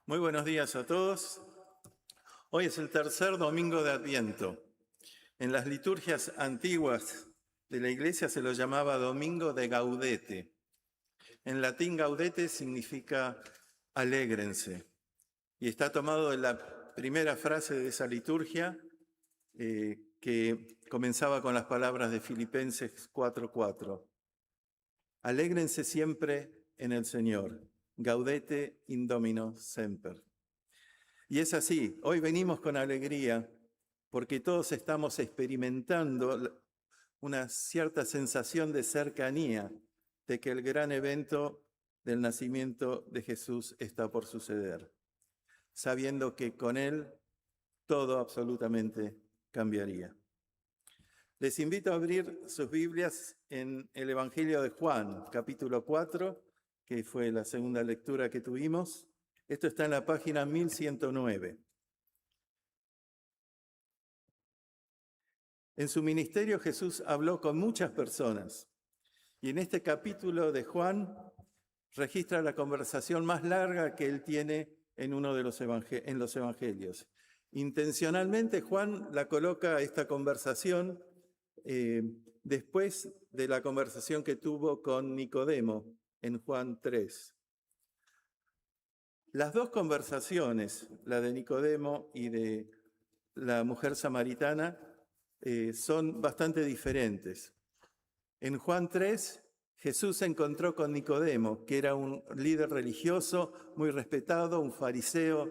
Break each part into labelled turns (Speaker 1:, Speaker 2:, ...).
Speaker 1: Muy buenos días a todos. Hoy es el tercer domingo de Adviento. En las liturgias antiguas de la Iglesia se lo llamaba Domingo de Gaudete. En latín gaudete significa alégrense. Y está tomado de la primera frase de esa liturgia que comenzaba con las palabras de Filipenses 4:4. Alégrense siempre en el Señor. Gaudete in Domino semper. Y es así, hoy venimos con alegría porque todos estamos experimentando una cierta sensación de cercanía, de que el gran evento del nacimiento de Jesús está por suceder, sabiendo que con Él todo absolutamente cambiaría. Les invito a abrir sus Biblias en el Evangelio de Juan, capítulo 4, que fue la segunda lectura que tuvimos. Esto está en la página 1109. En su ministerio Jesús habló con muchas personas y en este capítulo de Juan registra la conversación más larga que él tiene en uno de los evangelios. Intencionalmente Juan la coloca esta conversación después de la conversación que tuvo con Nicodemo en Juan 3. Las dos conversaciones, la de Nicodemo y de la mujer samaritana, son bastante diferentes. En Juan 3, Jesús se encontró con Nicodemo, que era un líder religioso muy respetado, un fariseo,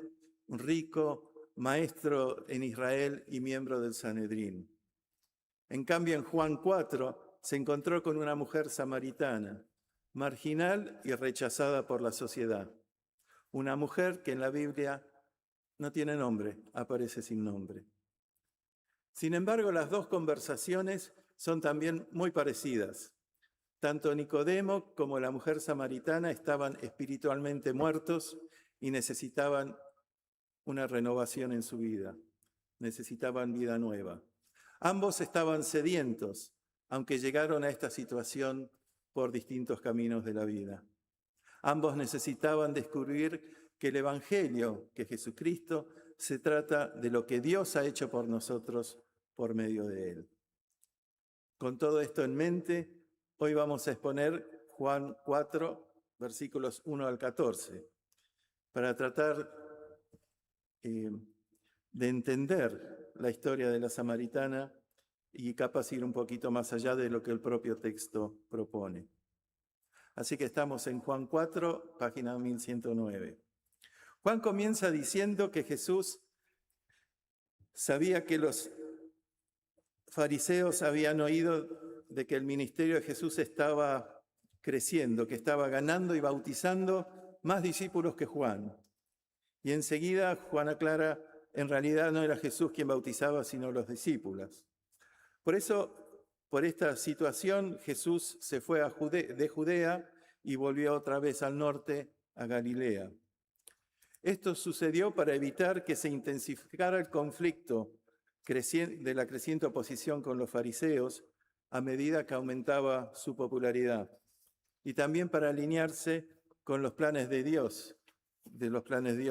Speaker 1: un rico, maestro en Israel y miembro del Sanedrín. En cambio, en Juan 4, se encontró con una mujer samaritana, marginal y rechazada por la sociedad. Una mujer que en la Biblia no tiene nombre, aparece sin nombre. Sin embargo, las dos conversaciones son también muy parecidas. Tanto Nicodemo como la mujer samaritana estaban espiritualmente muertos y necesitaban una renovación en su vida, necesitaban vida nueva. Ambos estaban sedientos, aunque llegaron a esta situación por distintos caminos de la vida. Ambos necesitaban descubrir que el Evangelio, que Jesucristo, se trata de lo que Dios ha hecho por nosotros por medio de Él. Con todo esto en mente, hoy vamos a exponer Juan 4, versículos 1 al 14, para tratar de entender la historia de la samaritana y capaz ir un poquito más allá de lo que el propio texto propone. Así que estamos en Juan 4, página 1109. Juan comienza diciendo que Jesús sabía que los fariseos habían oído de que el ministerio de Jesús estaba creciendo, que estaba ganando y bautizando más discípulos que Juan. Y enseguida Juan aclara, en realidad no era Jesús quien bautizaba, sino los discípulos. Por eso, por esta situación, Jesús se fue de Judea y volvió otra vez al norte, a Galilea. Esto sucedió para evitar que se intensificara el conflicto de la creciente oposición con los fariseos a medida que aumentaba su popularidad, y también para alinearse con los planes de Dios,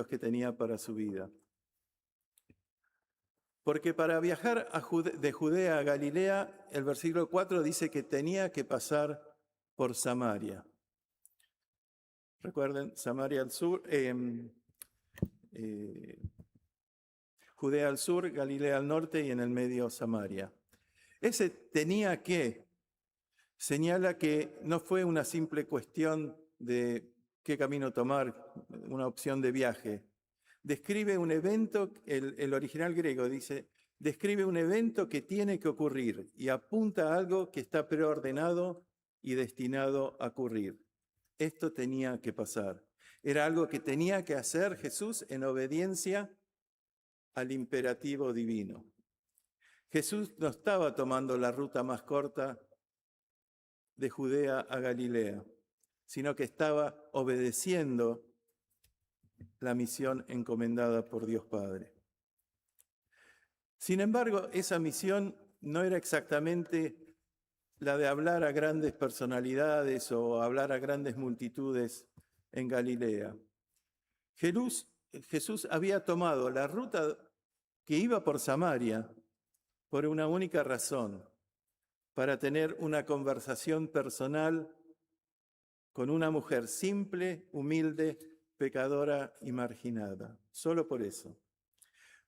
Speaker 1: que tenía para su vida. Porque para viajar de Judea a Galilea, el versículo 4 dice que tenía que pasar por Samaria. Recuerden, Samaria al sur, Judea al sur, Galilea al norte y en el medio Samaria. Ese tenía que señala que no fue una simple cuestión de qué camino tomar, una opción de viaje. Describe un evento, el original griego dice, describe un evento que tiene que ocurrir y apunta a algo que está preordenado y destinado a ocurrir. Esto tenía que pasar. Era algo que tenía que hacer Jesús en obediencia al imperativo divino. Jesús no estaba tomando la ruta más corta de Judea a Galilea, sino que estaba obedeciendo la misión encomendada por Dios Padre. Sin embargo, esa misión no era exactamente la de hablar a grandes personalidades o hablar a grandes multitudes en Galilea. Jesús había tomado la ruta que iba por Samaria por una única razón, para tener una conversación personal con una mujer simple, humilde, pecadora y marginada. Solo por eso.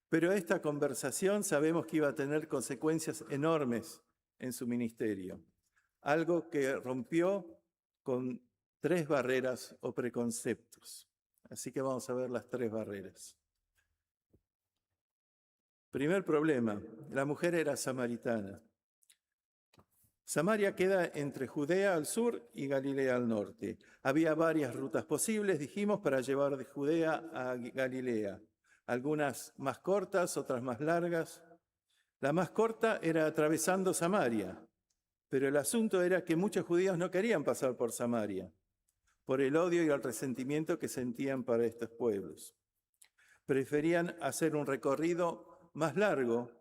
Speaker 1: Pero esta conversación sabemos que iba a tener consecuencias enormes en su ministerio. Algo que rompió con 3 barreras o preconceptos. Así que vamos a ver las 3 barreras. Primer problema, la mujer era samaritana. Samaria queda entre Judea al sur y Galilea al norte. Había varias rutas posibles, dijimos, para llevar de Judea a Galilea. Algunas más cortas, otras más largas. La más corta era atravesando Samaria, pero el asunto era que muchos judíos no querían pasar por Samaria, por el odio y el resentimiento que sentían para estos pueblos. Preferían hacer un recorrido más largo,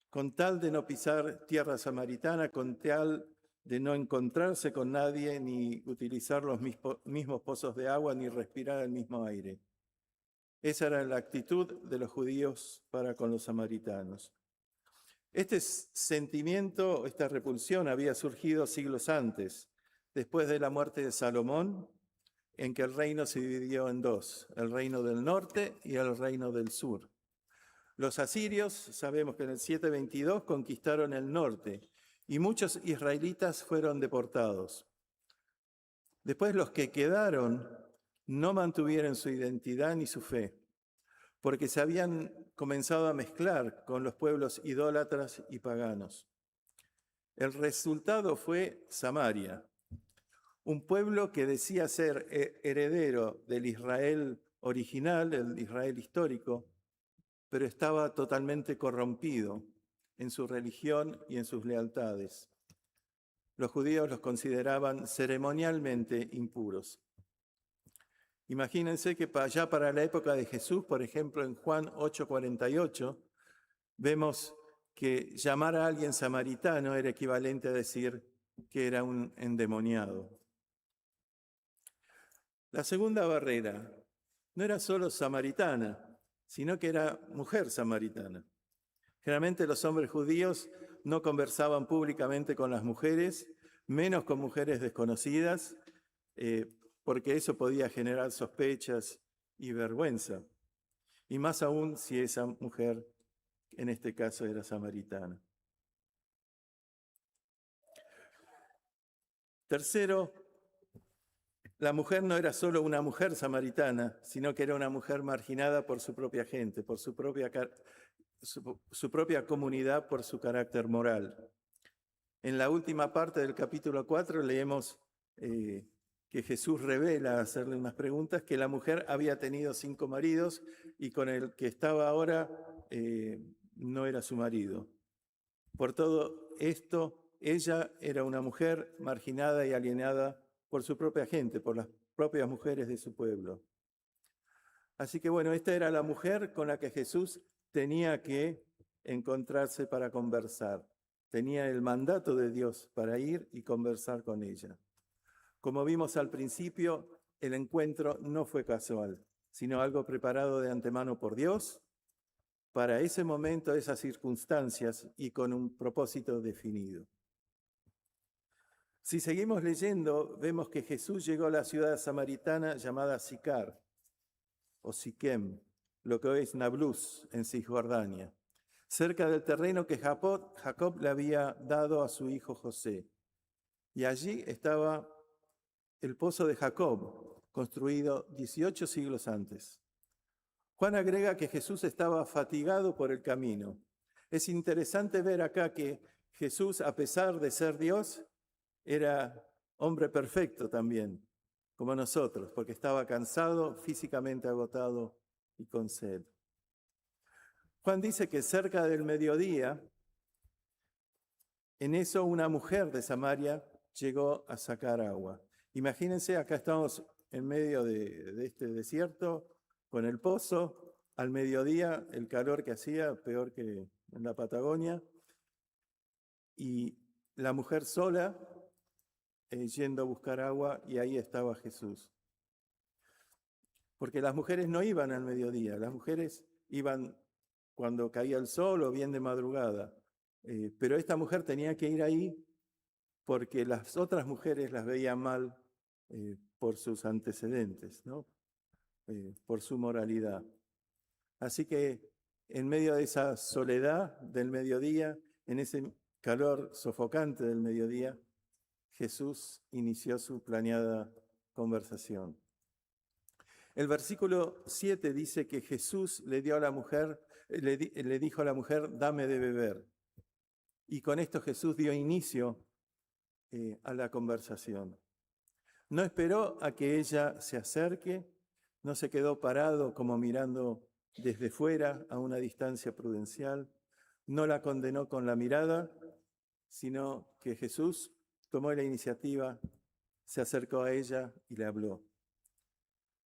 Speaker 1: con tal de no pisar tierra samaritana, con tal de no encontrarse con nadie, ni utilizar los mismos pozos de agua, ni respirar el mismo aire. Esa era la actitud de los judíos para con los samaritanos. Este sentimiento, esta repulsión había surgido siglos antes, después de la muerte de Salomón, en que el reino se dividió en 2, el reino del norte y el reino del sur. Los asirios, sabemos que en el 722 conquistaron el norte y muchos israelitas fueron deportados. Después los que quedaron no mantuvieron su identidad ni su fe, porque se habían comenzado a mezclar con los pueblos idólatras y paganos. El resultado fue Samaria, un pueblo que decía ser heredero del Israel original, el Israel histórico, pero estaba totalmente corrompido en su religión y en sus lealtades. Los judíos los consideraban ceremonialmente impuros. Imagínense que ya para la época de Jesús, por ejemplo, en Juan 8:48, vemos que llamar a alguien samaritano era equivalente a decir que era un endemoniado. La segunda barrera no era solo samaritana, sino que era mujer samaritana. Generalmente los hombres judíos no conversaban públicamente con las mujeres, menos con mujeres desconocidas, porque eso podía generar sospechas y vergüenza, y más aún si esa mujer, en este caso, era samaritana. Tercero, la mujer no era solo una mujer samaritana, sino que era una mujer marginada por su propia gente, por su propia comunidad, por su carácter moral. En la última parte del capítulo 4 leemos que Jesús revela, hacerle unas preguntas, que la mujer había tenido 5 maridos y con el que estaba ahora no era su marido. Por todo esto, ella era una mujer marginada y alienada por su propia gente, por las propias mujeres de su pueblo. Así que bueno, esta era la mujer con la que Jesús tenía que encontrarse para conversar. Tenía el mandato de Dios para ir y conversar con ella. Como vimos al principio, el encuentro no fue casual, sino algo preparado de antemano por Dios para ese momento, esas circunstancias y con un propósito definido. Si seguimos leyendo, vemos que Jesús llegó a la ciudad samaritana llamada Sicar, o Siquem, lo que hoy es Nablus, en Cisjordania, cerca del terreno que Jacob le había dado a su hijo José. Y allí estaba el pozo de Jacob, construido 18 siglos antes. Juan agrega que Jesús estaba fatigado por el camino. Es interesante ver acá que Jesús, a pesar de ser Dios, era hombre perfecto también, como nosotros, porque estaba cansado, físicamente agotado y con sed. Juan dice que cerca del mediodía, en eso una mujer de Samaria llegó a sacar agua. Imagínense, acá estamos en medio de este desierto, con el pozo, al mediodía el calor que hacía, peor que en la Patagonia, y la mujer sola yendo a buscar agua, y ahí estaba Jesús. porque las mujeres no iban al mediodía, las mujeres iban cuando caía el sol o bien de madrugada. Pero esta mujer tenía que ir ahí porque las otras mujeres las veían mal por sus antecedentes, ¿no? Por su moralidad. Así que en medio de esa soledad del mediodía, en ese calor sofocante del mediodía, Jesús inició su planeada conversación. El versículo 7 dice que Jesús le dio a la mujer, le dijo a la mujer, dame de beber. Y con esto Jesús dio inicio a la conversación. No esperó a que ella se acerque, no se quedó parado como mirando desde fuera a una distancia prudencial, no la condenó con la mirada, sino que Jesús tomó la iniciativa, se acercó a ella y le habló.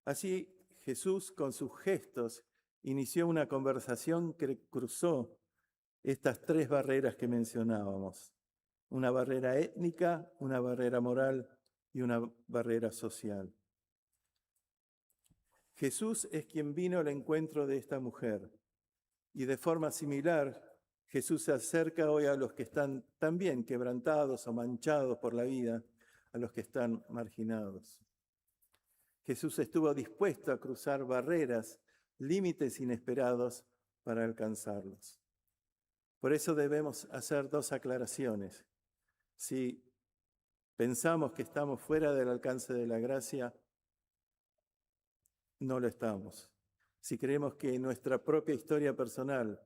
Speaker 1: Así Jesús con sus gestos inició una conversación que cruzó estas tres barreras que mencionábamos. Una barrera étnica, una barrera moral y una barrera social. Jesús es quien vino al encuentro de esta mujer y de forma similar Jesús se acerca hoy a los que están también quebrantados o manchados por la vida, a los que están marginados. Jesús estuvo dispuesto a cruzar barreras, límites inesperados para alcanzarlos. Por eso debemos hacer dos aclaraciones. Si pensamos que estamos fuera del alcance de la gracia, no lo estamos. Si creemos que nuestra propia historia personal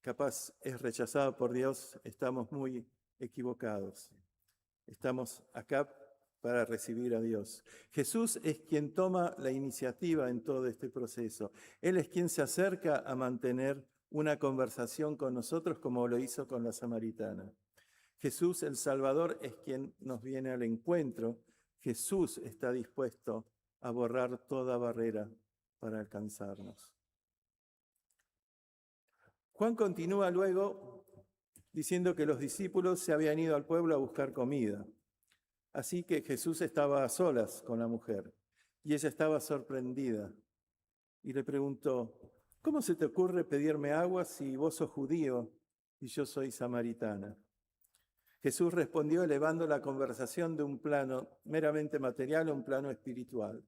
Speaker 1: capaz es rechazada por Dios, estamos muy equivocados. Estamos acá para recibir a Dios. Jesús es quien toma la iniciativa en todo este proceso. Él es quien se acerca a mantener una conversación con nosotros como lo hizo con la samaritana. Jesús, el Salvador, es quien nos viene al encuentro. Jesús está dispuesto a borrar toda barrera para alcanzarnos. Juan continúa luego diciendo que los discípulos se habían ido al pueblo a buscar comida. Así que Jesús estaba a solas con la mujer y ella estaba sorprendida y le preguntó, ¿cómo se te ocurre pedirme agua si vos sos judío y yo soy samaritana? Jesús respondió elevando la conversación de un plano meramente material a un plano espiritual.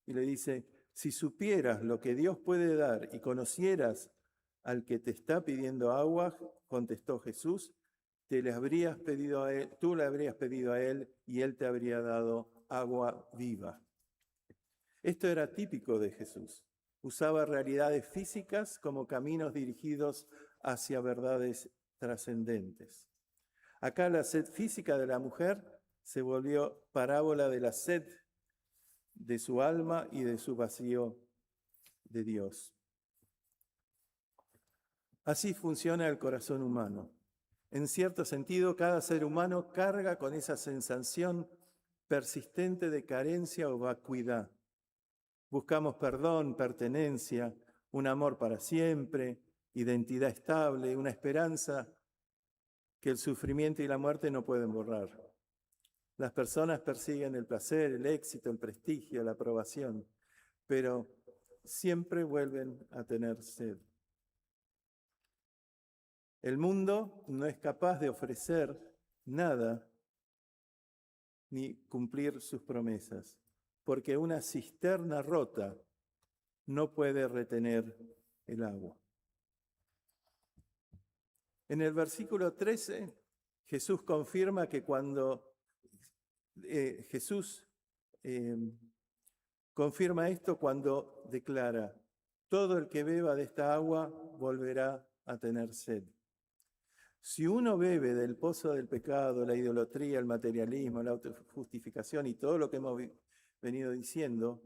Speaker 1: Y le dice, si supieras lo que Dios puede dar y conocieras al que te está pidiendo agua, contestó Jesús, tú le habrías pedido a él y él te habría dado agua viva. Esto era típico de Jesús. Usaba realidades físicas como caminos dirigidos hacia verdades trascendentes. Acá la sed física de la mujer se volvió parábola de la sed de su alma y de su vacío de Dios. Así funciona el corazón humano. En cierto sentido, cada ser humano carga con esa sensación persistente de carencia o vacuidad. Buscamos perdón, pertenencia, un amor para siempre, identidad estable, una esperanza que el sufrimiento y la muerte no pueden borrar. Las personas persiguen el placer, el éxito, el prestigio, la aprobación, pero siempre vuelven a tener sed. El mundo no es capaz de ofrecer nada ni cumplir sus promesas, porque una cisterna rota no puede retener el agua. En el versículo 13, Jesús confirma que cuando confirma esto cuando declara, todo el que beba de esta agua volverá a tener sed. Si uno bebe del pozo del pecado, la idolatría, el materialismo, la autojustificación y todo lo que hemos venido diciendo,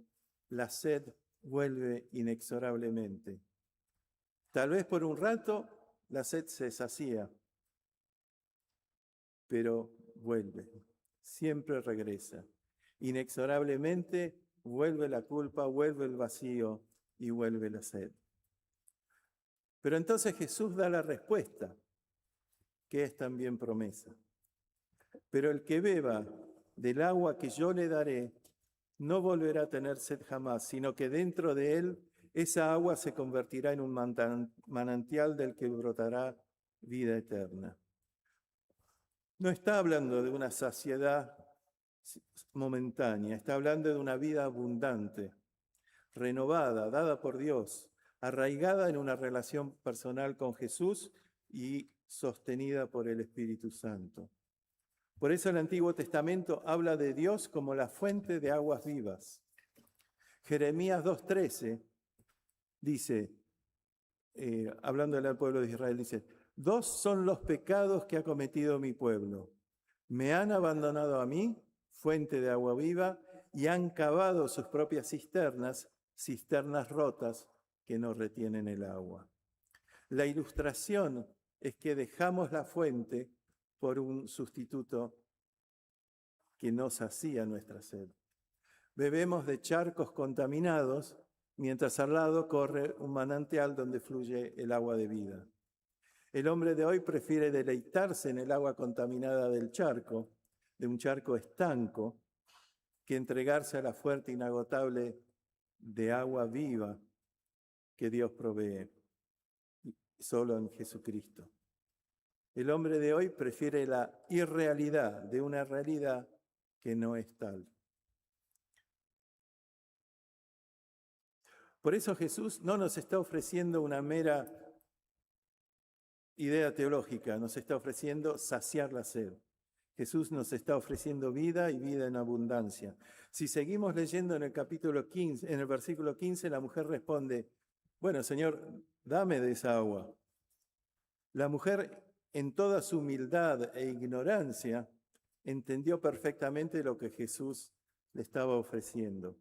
Speaker 1: la sed vuelve inexorablemente. Tal vez por un rato la sed se sacía, pero vuelve, siempre regresa. Inexorablemente vuelve la culpa, vuelve el vacío y vuelve la sed. Pero entonces Jesús da la respuesta, que es también promesa. Pero el que beba del agua que yo le daré, no volverá a tener sed jamás, sino que dentro de él esa agua se convertirá en un manantial del que brotará vida eterna. No está hablando de una saciedad momentánea, está hablando de una vida abundante, renovada, dada por Dios, arraigada en una relación personal con Jesús y sostenida por el Espíritu Santo. Por eso el Antiguo Testamento habla de Dios como la fuente de aguas vivas. Jeremías 2:13 dice, hablando del pueblo de Israel, dice: dos son los pecados que ha cometido mi pueblo. Me han abandonado a mí, fuente de agua viva, y han cavado sus propias cisternas, cisternas rotas que no retienen el agua. La ilustración es que dejamos la fuente por un sustituto que no sacía nuestra sed. Bebemos de charcos contaminados, mientras al lado corre un manantial donde fluye el agua de vida. El hombre de hoy prefiere deleitarse en el agua contaminada del charco, de un charco estanco, que entregarse a la fuente inagotable de agua viva que Dios provee, solo en Jesucristo. El hombre de hoy prefiere la irrealidad de una realidad que no es tal. Por eso Jesús no nos está ofreciendo una mera idea teológica, nos está ofreciendo saciar la sed. Jesús nos está ofreciendo vida y vida en abundancia. Si seguimos leyendo en el capítulo 15, en el versículo 15, la mujer responde: bueno, Señor, dame de esa agua. La mujer, en toda su humildad e ignorancia, entendió perfectamente lo que Jesús le estaba ofreciendo.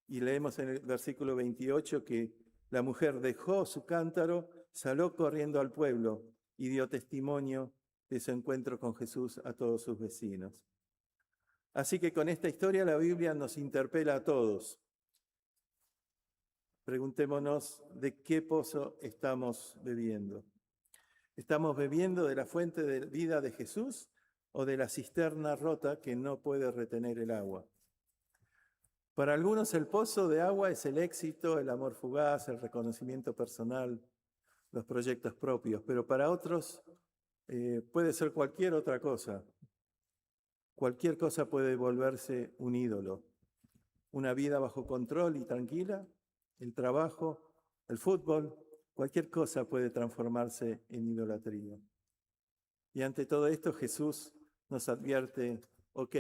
Speaker 1: Y leemos en el versículo 28 que la mujer dejó su cántaro, salió corriendo al pueblo y dio testimonio de su encuentro con Jesús a todos sus vecinos. Así que con esta historia la Biblia nos interpela a todos. Preguntémonos de qué pozo estamos bebiendo. ¿Estamos bebiendo de la fuente de vida de Jesús o de la cisterna rota que no puede retener el agua? Para algunos el pozo de agua es el éxito, el amor fugaz, el reconocimiento personal, los proyectos propios, pero para otros puede ser cualquier otra cosa. Cualquier cosa puede volverse un ídolo. Una vida bajo control y tranquila, el trabajo, el fútbol, cualquier cosa puede transformarse en idolatría. Y ante todo esto Jesús nos advierte: ok,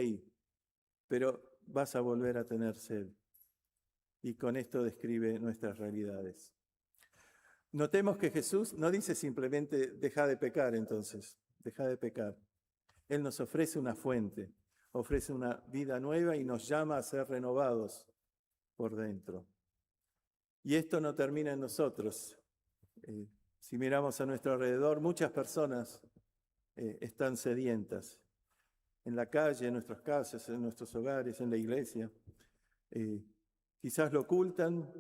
Speaker 1: pero vas a volver a tener sed. Y con esto describe nuestras realidades. Notemos que Jesús no dice simplemente deja de pecar entonces, deja de pecar. Él nos ofrece una fuente, ofrece una vida nueva y nos llama a ser renovados por dentro. Y esto no termina en nosotros. Si miramos a nuestro alrededor, muchas personas están sedientas. En la calle, en nuestras casas, en nuestros hogares, en la iglesia. Quizás lo ocultan,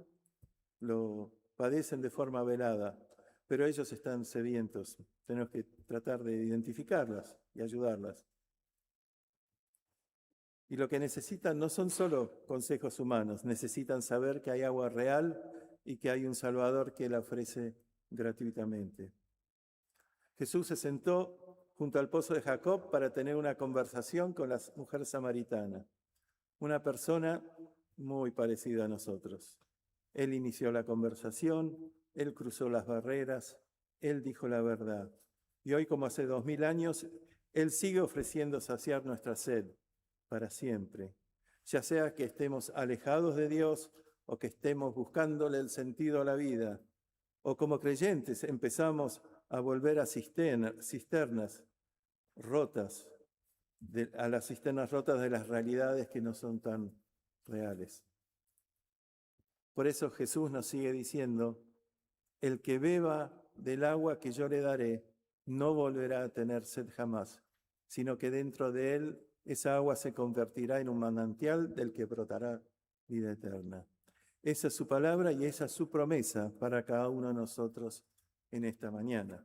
Speaker 1: lo padecen de forma velada, pero ellos están sedientos. Tenemos que tratar de identificarlas y ayudarlas. Y lo que necesitan no son solo consejos humanos, necesitan saber que hay agua real y que hay un Salvador que la ofrece gratuitamente. Jesús se sentó junto al pozo de Jacob para tener una conversación con la mujer samaritana, una persona muy parecida a nosotros. Él inició la conversación, él cruzó las barreras, él dijo la verdad. Y hoy, como hace 2000 años, él sigue ofreciendo saciar nuestra sed para siempre, ya sea que estemos alejados de Dios o que estemos buscándole el sentido a la vida, o como creyentes empezamos a volver a cisternas rotas, a las cisternas rotas de las realidades que no son tan reales. Por eso Jesús nos sigue diciendo: el que beba del agua que yo le daré no volverá a tener sed jamás, sino que dentro de él esa agua se convertirá en un manantial del que brotará vida eterna. Esa es su palabra y esa es su promesa para cada uno de nosotros en esta mañana.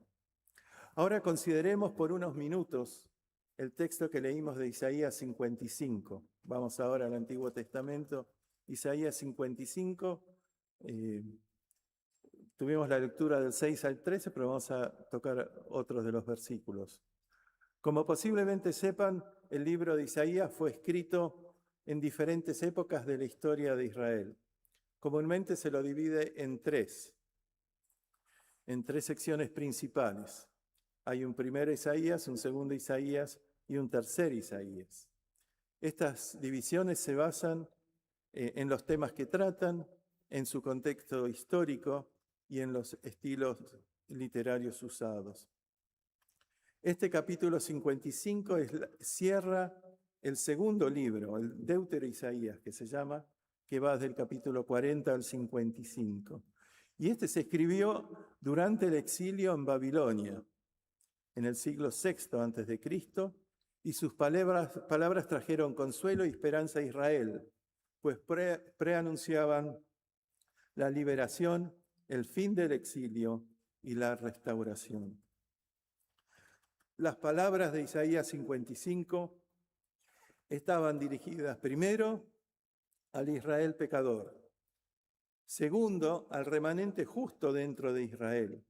Speaker 1: Ahora consideremos por unos minutos el texto que leímos de Isaías 55. Vamos ahora al Antiguo Testamento, Isaías 55. Tuvimos la lectura del 6 al 13, pero vamos a tocar otros de los versículos. Como posiblemente sepan, el libro de Isaías fue escrito en diferentes épocas de la historia de Israel. Comúnmente se lo divide en tres secciones principales. Hay un primer Isaías, un segundo Isaías y un tercer Isaías. Estas divisiones se basan en los temas que tratan, en su contexto histórico y en los estilos literarios usados. Este capítulo 55 cierra el segundo libro, el Deutero Isaías, que se llama, que va desde el capítulo 40 al 55. Y este se escribió durante el exilio en Babilonia, en el siglo VI a.C., y sus palabras trajeron consuelo y esperanza a Israel, pues preanunciaban la liberación, el fin del exilio y la restauración. Las palabras de Isaías 55 estaban dirigidas primero al Israel pecador, segundo al remanente justo dentro de Israel,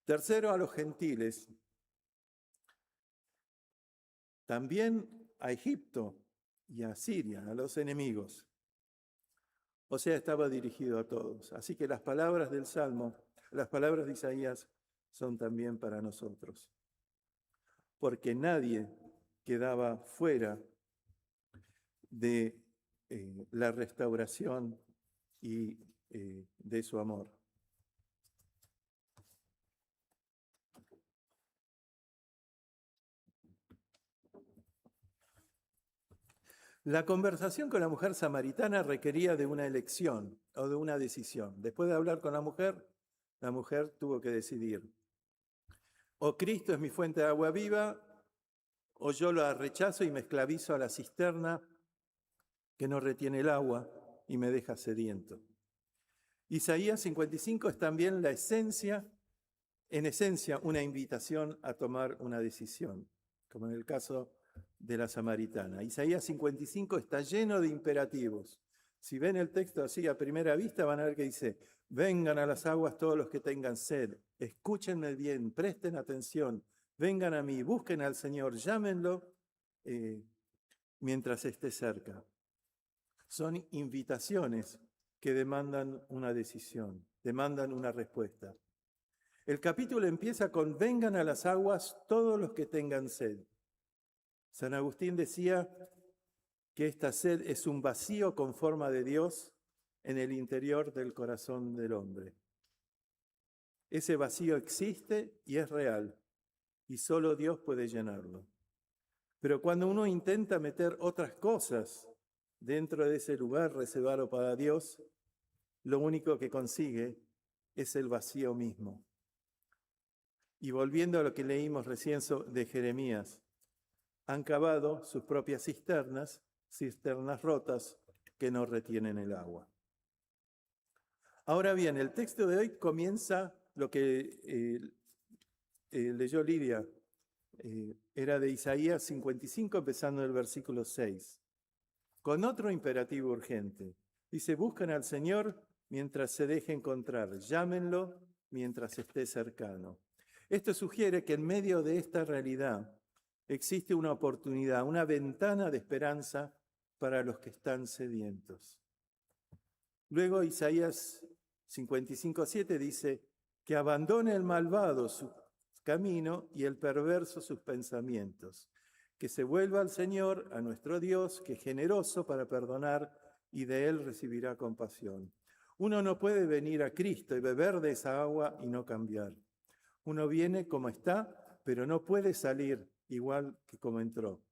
Speaker 1: tercero a los gentiles, también a Egipto y a Siria, a los enemigos. O sea, estaba dirigido a todos. Así que las palabras del Salmo, las palabras de Isaías, son también para nosotros. Porque nadie quedaba fuera de la restauración y de su amor. La conversación con la mujer samaritana requería de una elección o de una decisión. Después de hablar con la mujer tuvo que decidir. O Cristo es mi fuente de agua viva, o yo la rechazo y me esclavizo a la cisterna que no retiene el agua y me deja sediento. Isaías 55 es también en esencia, una invitación a tomar una decisión, como en el caso de la samaritana. Isaías 55 está lleno de imperativos. Si ven el texto así a primera vista, van a ver que dice: vengan a las aguas todos los que tengan sed, escúchenme bien, presten atención, vengan a mí, busquen al Señor, llámenlo mientras esté cerca. Son invitaciones que demandan una decisión, demandan una respuesta. El capítulo empieza con: vengan a las aguas todos los que tengan sed. San Agustín decía que esta sed es un vacío con forma de Dios en el interior del corazón del hombre. Ese vacío existe y es real, y solo Dios puede llenarlo. Pero cuando uno intenta meter otras cosas dentro de ese lugar reservado para Dios, lo único que consigue es el vacío mismo. Y volviendo a lo que leímos recién de Jeremías, han cavado sus propias cisternas rotas que no retienen el agua. Ahora bien, el texto de hoy comienza lo que leyó Lidia, era de Isaías 55, empezando el versículo 6, con otro imperativo urgente. Dice: buscan al Señor mientras se deje encontrar, llámenlo mientras esté cercano. Esto sugiere que en medio de esta realidad existe una oportunidad, una ventana de esperanza para los que están sedientos. Luego Isaías 55:7 dice: que abandone el malvado su camino y el perverso sus pensamientos, que se vuelva al Señor, a nuestro Dios, que es generoso para perdonar y de Él recibirá compasión. Uno no puede venir a Cristo y beber de esa agua y no cambiar. Uno viene como está, pero no puede salir igual que como entró.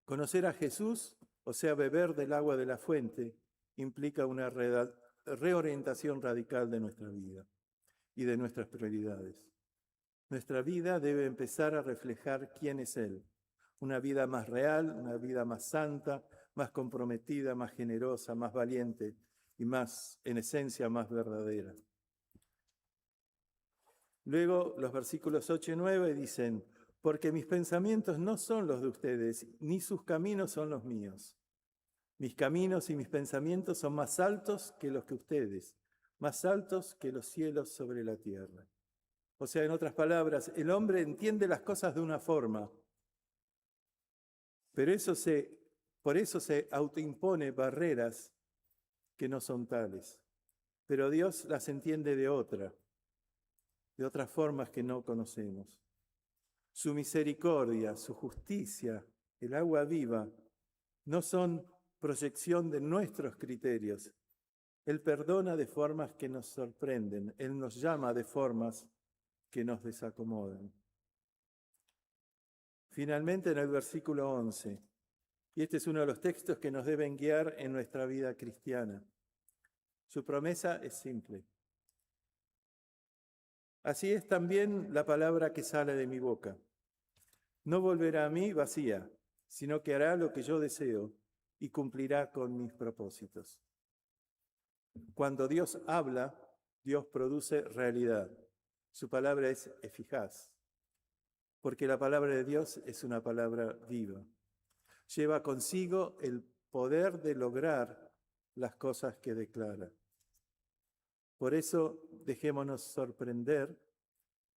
Speaker 1: Conocer a Jesús, o sea, beber del agua de la fuente, implica una reorientación radical de nuestra vida y de nuestras prioridades. Nuestra vida debe empezar a reflejar quién es Él. Una vida más real, una vida más santa, más comprometida, más generosa, más valiente y más, en esencia, más verdadera. Luego los versículos 8 y 9 dicen: porque mis pensamientos no son los de ustedes, ni sus caminos son los míos. Mis caminos y mis pensamientos son más altos que los que ustedes, más altos que los cielos sobre la tierra. O sea, en otras palabras, el hombre entiende las cosas de una forma, pero por eso se autoimpone barreras que no son tales. Pero Dios las entiende de otras formas que no conocemos. Su misericordia, su justicia, el agua viva, no son proyección de nuestros criterios. Él perdona de formas que nos sorprenden. Él nos llama de formas que nos desacomodan. Finalmente, en el versículo 11, y este es uno de los textos que nos deben guiar en nuestra vida cristiana. Su promesa es simple. Así es también la palabra que sale de mi boca. No volverá a mí vacía, sino que hará lo que yo deseo y cumplirá con mis propósitos. Cuando Dios habla, Dios produce realidad. Su palabra es eficaz, porque la palabra de Dios es una palabra viva. Lleva consigo el poder de lograr las cosas que declara. Por eso dejémonos sorprender,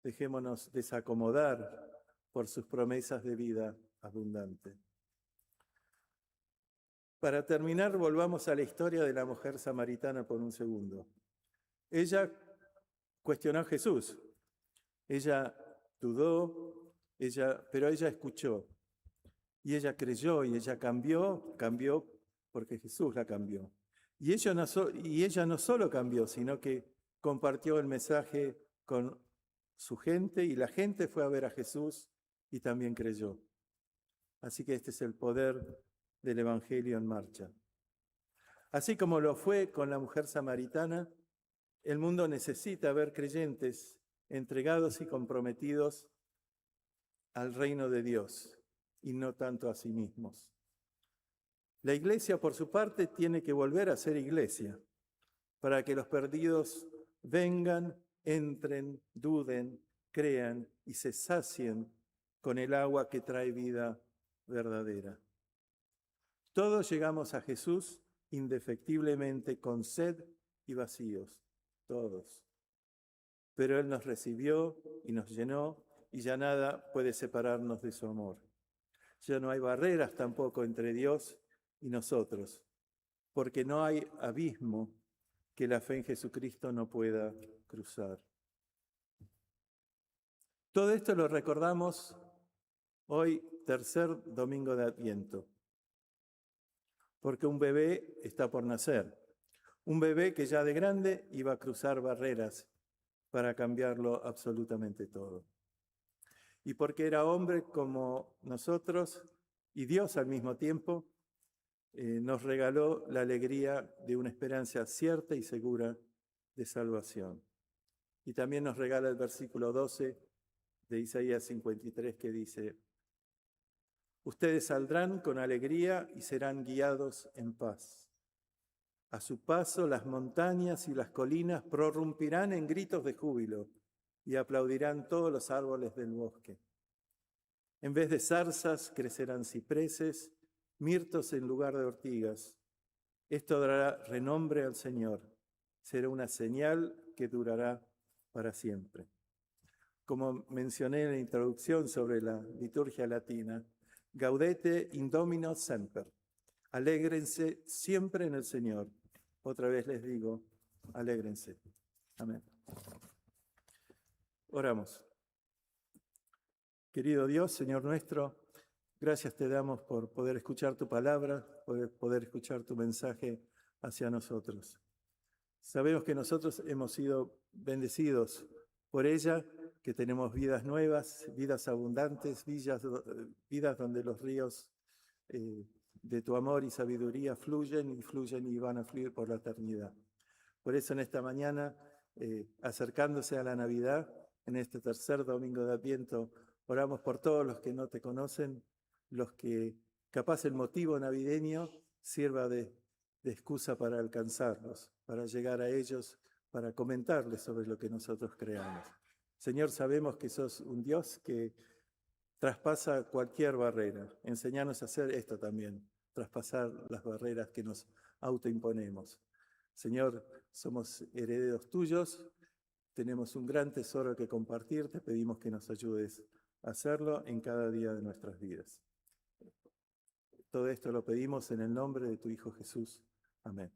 Speaker 1: dejémonos desacomodar por sus promesas de vida abundante. Para terminar, volvamos a la historia de la mujer samaritana por un segundo. Ella cuestionó a Jesús. Ella dudó, pero ella escuchó. Y ella creyó y ella cambió porque Jesús la cambió. Y ella no solo cambió, sino que compartió el mensaje con su gente y la gente fue a ver a Jesús y también creyó. Así que este es el poder del Evangelio en marcha. Así como lo fue con la mujer samaritana, el mundo necesita ver creyentes entregados y comprometidos al reino de Dios y no tanto a sí mismos. La iglesia, por su parte, tiene que volver a ser iglesia para que los perdidos vengan, entren, duden, crean y se sacien con el agua que trae vida verdadera. Todos llegamos a Jesús indefectiblemente con sed y vacíos, todos. Pero Él nos recibió y nos llenó y ya nada puede separarnos de su amor. Ya no hay barreras tampoco entre Dios y nosotros, porque no hay abismo que la fe en Jesucristo no pueda cruzar. Todo esto lo recordamos hoy, tercer domingo de Adviento, porque un bebé está por nacer, un bebé que ya de grande iba a cruzar barreras para cambiarlo absolutamente todo. Y porque era hombre como nosotros y Dios al mismo tiempo, nos regaló la alegría de una esperanza cierta y segura de salvación. Y también nos regala el versículo 12 de Isaías 53 que dice: ustedes saldrán con alegría y serán guiados en paz. A su paso las montañas y las colinas prorrumpirán en gritos de júbilo y aplaudirán todos los árboles del bosque. En vez de zarzas crecerán cipreses, mirtos en lugar de ortigas. Esto dará renombre al Señor. Será una señal que durará para siempre. Como mencioné en la introducción sobre la liturgia latina, Gaudete in Domino semper. Alégrense siempre en el Señor. Otra vez les digo, alégrense. Amén. Oramos. Querido Dios, Señor nuestro, gracias te damos por poder escuchar tu palabra, por poder escuchar tu mensaje hacia nosotros. Sabemos que nosotros hemos sido bendecidos por ella, que tenemos vidas nuevas, vidas abundantes, vidas donde los ríos de tu amor y sabiduría fluyen y van a fluir por la eternidad. Por eso en esta mañana, acercándose a la Navidad, en este tercer domingo de Adviento, oramos por todos los que no te conocen, los que capaz el motivo navideño sirva de excusa para alcanzarlos, para llegar a ellos, para comentarles sobre lo que nosotros creamos. Señor, sabemos que sos un Dios que traspasa cualquier barrera. Enséñanos a hacer esto también, traspasar las barreras que nos autoimponemos. Señor, somos herederos tuyos, tenemos un gran tesoro que compartir, te pedimos que nos ayudes a hacerlo en cada día de nuestras vidas. Todo esto lo pedimos en el nombre de tu Hijo Jesús. Amén.